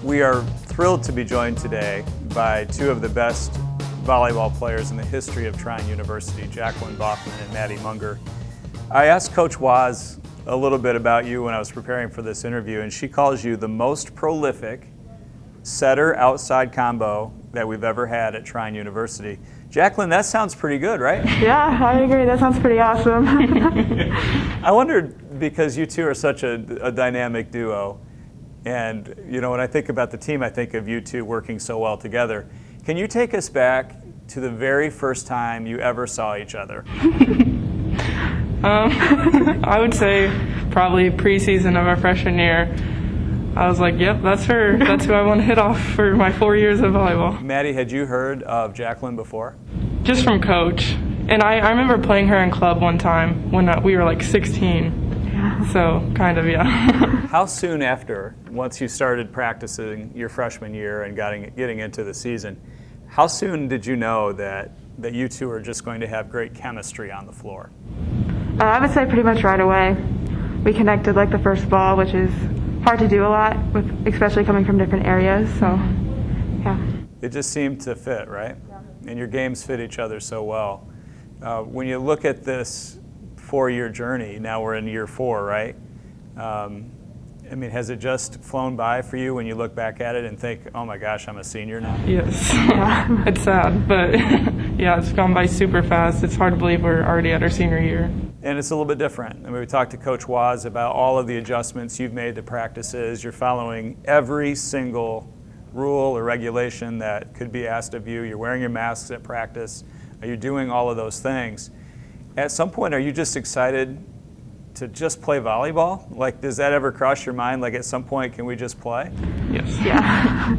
We are thrilled to be joined today by two of the best volleyball players in the history of Trine University, Jacqueline Baughman and Maddy Munger. I asked Coach Waz a little bit about you when I was preparing for this interview, and she calls you the most prolific setter outside combo that we've ever had at Trine University. Jacqueline, that sounds pretty good, right? Yeah, I agree. That sounds pretty awesome. I wondered, because you two are such a dynamic duo, and you know, when I think about the team, I think of you two working so well together. Can you take us back to the very first time you ever saw each other? I would say probably preseason of our freshman year. I was like, yep, that's her. That's who I want to hit off for my 4 years of volleyball. Maddy, had you heard of Jacqueline before? Just from Coach. And I remember playing her in club one time when we were like 16. Yeah. So, kind of, yeah. How soon after, once you started practicing your freshman year and getting into the season, how soon did you know that you two are just going to have great chemistry on the floor? I would say pretty much right away. We connected like the first ball, which is hard to do a lot, especially coming from different areas. So, yeah. It just seemed to fit, right? Yeah. And your games fit each other so well. When you look at this 4-year journey, now we're in year 4, right? I mean, has it just flown by for you when you look back at it and think, oh my gosh, I'm a senior now? Yes. It's sad, but yeah, it's gone by super fast. It's hard to believe we're already at our senior year. And it's a little bit different. I mean, we talked to Coach Waz about all of the adjustments you've made to practices. You're following every single rule or regulation that could be asked of you. You're wearing your masks at practice. You're doing all of those things. At some point, are you just excited to just play volleyball? Like, does that ever cross your mind? Like, at some point, can we just play? Yes. Yeah.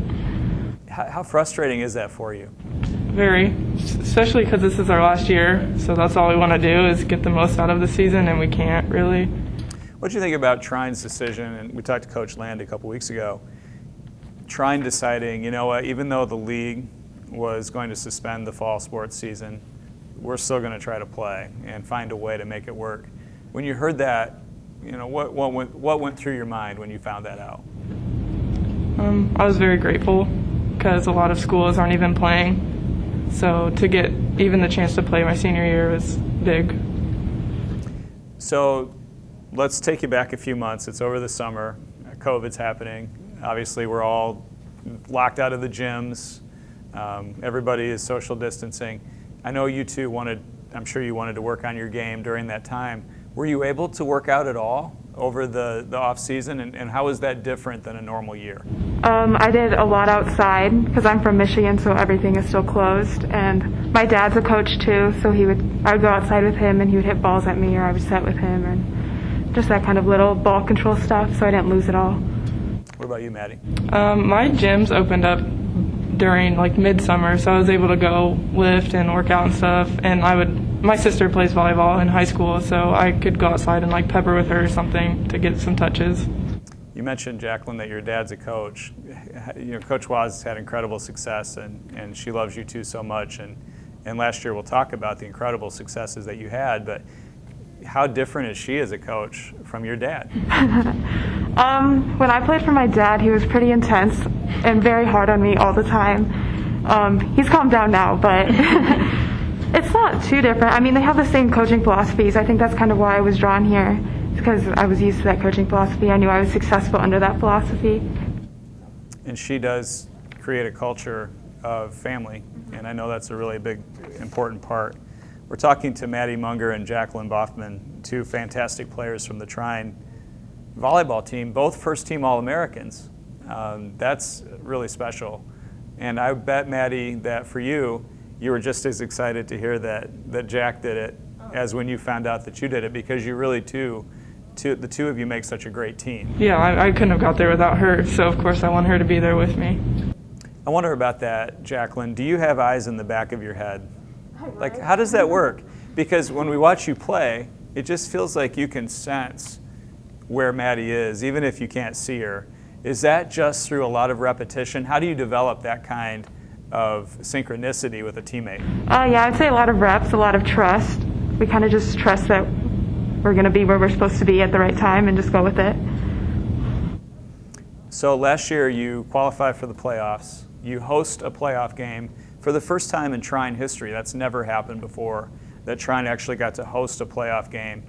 How frustrating is that for you? Very, especially because this is our last year, so that's all we want to do is get the most out of the season, and we can't really. What do you think about Trine's decision? And we talked to Coach Land a couple weeks ago. Trine deciding, you know what, even though the league was going to suspend the fall sports season, we're still going to try to play and find a way to make it work. When you heard that, you know, what went through your mind when you found that out? I was very grateful because a lot of schools aren't even playing. So to get even the chance to play my senior year was big. So let's take you back a few months. It's over the summer. COVID's happening. Obviously, we're all locked out of the gyms. Everybody is social distancing. I know you two I'm sure you wanted to work on your game during that time. Were you able to work out at all over the off season, and how is that different than a normal year? I did a lot outside because I'm from Michigan, so everything is still closed. And my dad's a coach too, so I would go outside with him, and he would hit balls at me, or I would set with him, and just that kind of little ball control stuff, so I didn't lose it all. What about you, Maddy? My gyms opened up during like midsummer, so I was able to go lift and work out and stuff. And my sister plays volleyball in high school, so I could go outside and like pepper with her or something to get some touches. You mentioned, Jacqueline, that your dad's a coach. You know, Coach Waz has had incredible success, and she loves you two so much. And last year we'll talk about the incredible successes that you had, but how different is she as a coach from your dad? When I played for my dad, he was pretty intense and very hard on me all the time. He's calmed down now, but it's not too different. I mean, they have the same coaching philosophies. I think that's kind of why I was drawn here, because I was used to that coaching philosophy. I knew I was successful under that philosophy. And she does create a culture of family, and I know that's a really big, important part. We're talking to Maddy Munger and Jacqueline Baughman, two fantastic players from the Trine volleyball team, both first-team All-Americans. That's really special. And I bet, Maddy, that for you, you were just as excited to hear that Jack did it as when you found out that you did it, because you really, the two of you make such a great team. Yeah, I couldn't have got there without her, so of course I want her to be there with me. I wonder about that, Jacqueline. Do you have eyes in the back of your head? Like, how does that work? Because when we watch you play, it just feels like you can sense where Maddy is, even if you can't see her. Is that just through a lot of repetition? How do you develop that kind of synchronicity with a teammate? Yeah, I'd say a lot of reps, a lot of trust. We kind of just trust that we're going to be where we're supposed to be at the right time and just go with it. So last year you qualify for the playoffs. You host a playoff game for the first time in Trine history. That's never happened before, that Trine actually got to host a playoff game.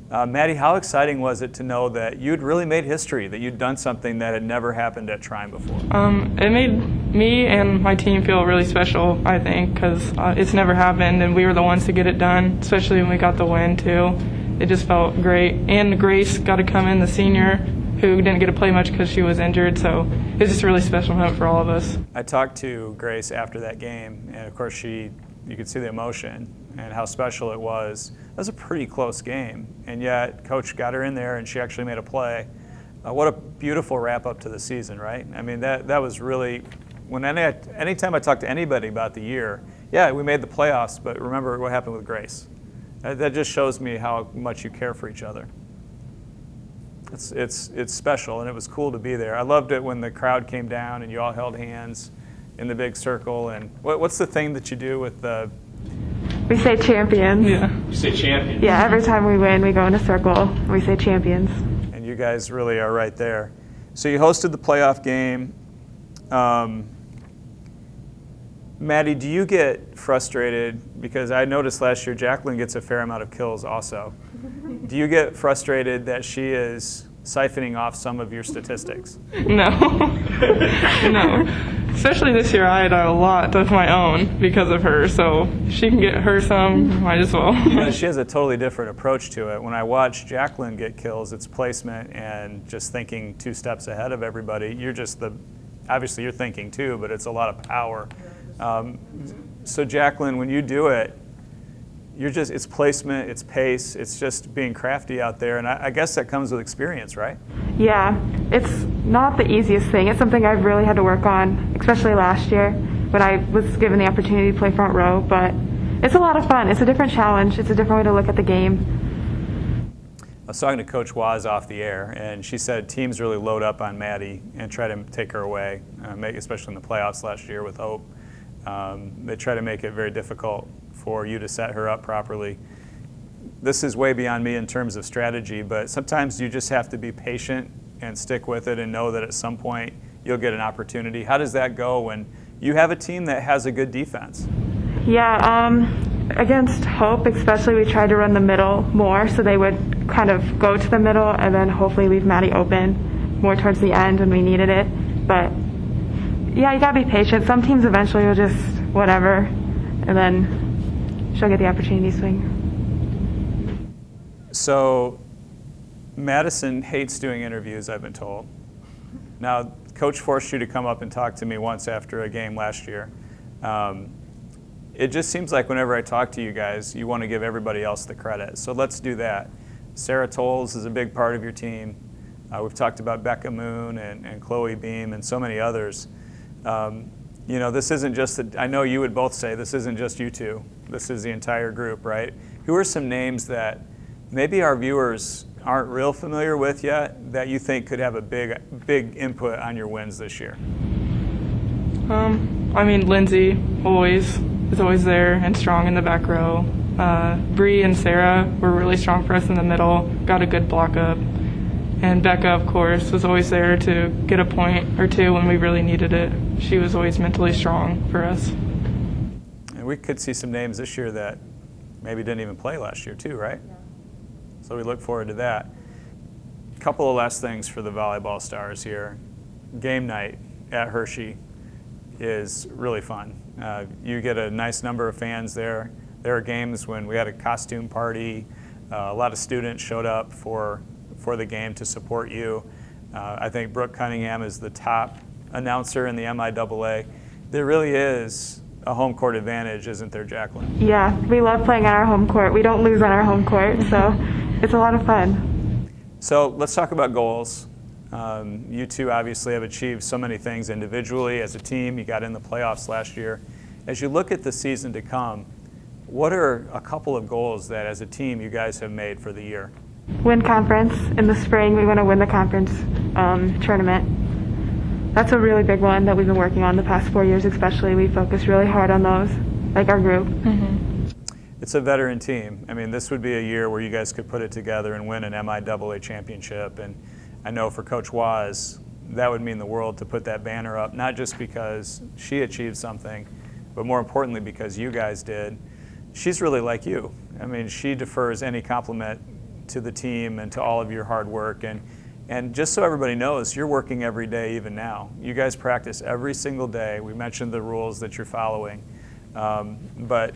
Maddie, how exciting was it to know that you'd really made history, that you'd done something that had never happened at Trine before? It made me and my team feel really special, I think, because it's never happened, and we were the ones to get it done, especially when we got the win, too. It just felt great. And Grace got to come in, the senior, who didn't get to play much because she was injured, so it was just a really special moment for all of us. I talked to Grace after that game, and of course you could see the emotion and how special it was. It was a pretty close game, and yet Coach got her in there, and she actually made a play. What a beautiful wrap-up to the season, right? I mean, that was really, anytime I talk to anybody about the year, yeah, we made the playoffs, but remember what happened with Grace. That just shows me how much you care for each other. It's special, and it was cool to be there. I loved it when the crowd came down and you all held hands in the big circle. And what's the thing that you do with the... We say champions. Yeah. You say champions? Yeah, every time we win, we go in a circle. We say champions. And you guys really are right there. So you hosted the playoff game. Maddie, do you get frustrated? Because I noticed last year Jacqueline gets a fair amount of kills also. Do you get frustrated that she is siphoning off some of your statistics? No. No. Especially this year, I had a lot of my own because of her, so she can get her some, might as well. She has a totally different approach to it. When I watch Jacqueline get kills, it's placement and just thinking 2 steps ahead of everybody. Obviously you're thinking too, but it's a lot of power. So Jacqueline, when you do it, it's placement, it's pace, it's just being crafty out there, and I guess that comes with experience, right? Yeah, it's not the easiest thing. It's something I've really had to work on, especially last year when I was given the opportunity to play front row, but it's a lot of fun. It's a different challenge. It's a different way to look at the game. I was talking to Coach Waz off the air, and she said teams really load up on Maddie and try to take her away, especially in the playoffs last year with Hope. They try to make it very difficult for you to set her up properly. This is way beyond me in terms of strategy, but sometimes you just have to be patient and stick with it and know that at some point you'll get an opportunity. How does that go when you have a team that has a good defense? Yeah, against Hope especially, we tried to run the middle more, so they would kind of go to the middle and then hopefully leave Maddie open more towards the end when we needed it. But yeah, you gotta be patient. Some teams eventually will just whatever, and then she'll get the opportunity to swing. So Madison hates doing interviews, I've been told. Now, Coach forced you to come up and talk to me once after a game last year. It just seems like whenever I talk to you guys, you want to give everybody else the credit. So let's do that. Sarah Tolles is a big part of your team. We've talked about Becca Moon and Chloe Beam and so many others. This isn't just, I know you would both say this isn't just you two. This is the entire group, right? Who are some names that maybe our viewers aren't real familiar with yet that you think could have a big input on your wins this year? Lindsay is always there and strong in the back row. Bree and Sarah were really strong for us in the middle, got a good block up. And Becca, of course, was always there to get a point or two when we really needed it. She was always mentally strong for us. And we could see some names this year that maybe didn't even play last year too, right? Yeah. So we look forward to that. A couple of last things for the volleyball stars here. Game night at Hershey is really fun. You get a nice number of fans there. There are games when we had a costume party. A lot of students showed up for the game to support you. I think Brooke Cunningham is the top announcer in the MIAA. There really is a home court advantage, isn't there, Jacqueline? Yeah, we love playing on our home court. We don't lose on our home court, so it's a lot of fun. So let's talk about goals. You two obviously have achieved so many things individually. As a team, you got in the playoffs last year. As you look at the season to come, what are a couple of goals that as a team you guys have made for the year? Win conference. In the spring, we want to win the conference tournament. That's a really big one that we've been working on the past 4 years especially. We focus really hard on those, like our group. Mm-hmm. It's a veteran team. I mean, this would be a year where you guys could put it together and win an MIAA championship. And I know for Coach Waz, that would mean the world to put that banner up, not just because she achieved something, but more importantly because you guys did. She's really like you. I mean, she defers any compliment to the team and to all of your hard work. And just so everybody knows, you're working every day even now. You guys practice every single day. We mentioned the rules that you're following. But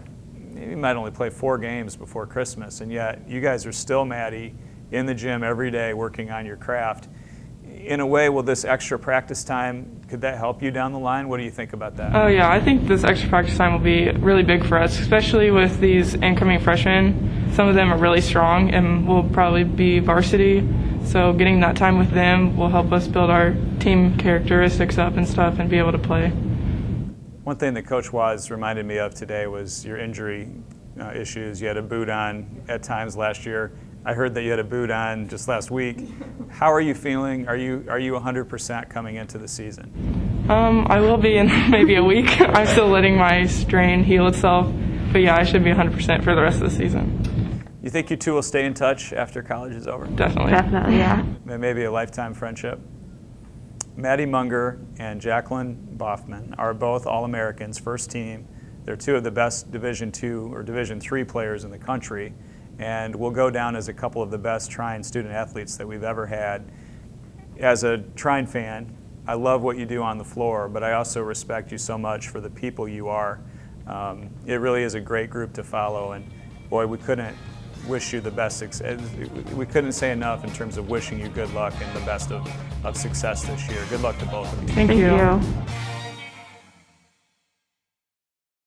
you might only play 4 games before Christmas, and yet you guys are still, Maddie, in the gym every day working on your craft. In a way, will this extra practice time, could that help you down the line? What do you think about that? Oh yeah, I think this extra practice time will be really big for us, especially with these incoming freshmen. Some of them are really strong and will probably be varsity, so getting that time with them will help us build our team characteristics up and stuff and be able to play. One thing that Coach Waz reminded me of today was your injury issues. You had a boot on at times last year. I heard that you had a boot on just last week. How are you feeling? Are you 100% coming into the season? I will be in maybe a week. I'm still letting my strain heal itself, but yeah, I should be 100% for the rest of the season. You think you two will stay in touch after college is over? Definitely. Definitely, yeah. Maybe a lifetime friendship. Maddie Munger and Jacqueline Baughman are both All-Americans, first team. They're 2 of the best Division II or Division III players in the country, and will go down as a couple of the best Trine student athletes that we've ever had. As a Trine fan, I love what you do on the floor, but I also respect you so much for the people you are. It really is a great group to follow, and boy, we couldn't wish you the best. We couldn't say enough in terms of wishing you good luck and the best of success this year. Good luck to both of you. Thank you. Thank you.